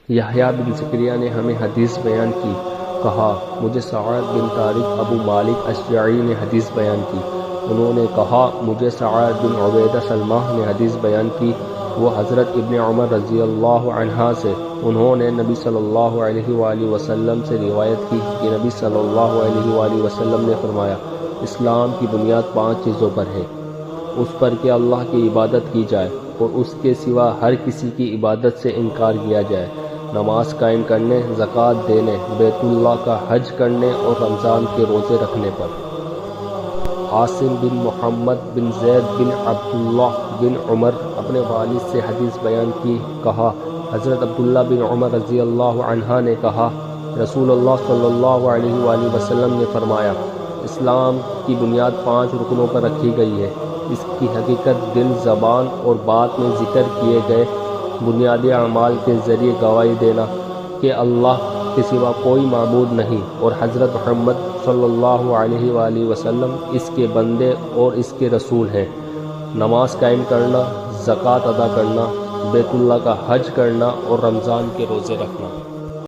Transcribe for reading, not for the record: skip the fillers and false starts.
یحییٰ بن زکریا نے ہمیں حدیث بیان کی، کہا مجھے سعد بن طارق ابو مالک اشجعی نے حدیث بیان کی، انہوں نے کہا مجھے سعد بن عبیدہ سلمہ نے حدیث بیان کی، وہ حضرت ابن عمر رضی اللہ عنہ سے، انہوں نے نبی صلی اللہ علیہ وآلہ وسلم سے روایت کی کہ نبی صلی اللہ علیہ وآلہ وسلم نے فرمایا، اسلام کی بنیاد 5 چیزوں پر ہے، اس پر کہ اللہ کی عبادت کی جائے اور اس کے سوا ہر کسی کی عبادت سے انکار کیا جائے، نماز قائم کرنے، زکوٰۃ دینے، بیت اللہ کا حج کرنے اور رمضان کے روزے رکھنے پر۔ عاصم بن محمد بن زید بن عبداللہ بن عمر اپنے والد سے حدیث بیان کی، کہا حضرت عبداللہ بن عمر رضی اللہ عنہ نے کہا رسول اللہ صلی اللہ علیہ وآلہ وسلم نے فرمایا، اسلام کی بنیاد 5 رکنوں پر رکھی گئی ہے، اس کی حقیقت دل، زبان اور بات میں ذکر کیے گئے بنیادی اعمال کے ذریعے گواہی دینا کہ اللہ کے سوا کوئی معبود نہیں اور حضرت محمد صلی اللہ علیہ وآلہ وسلم اس کے بندے اور اس کے رسول ہیں، نماز قائم کرنا، زکوٰۃ ادا کرنا، بیت اللہ کا حج کرنا اور رمضان کے روزے رکھنا۔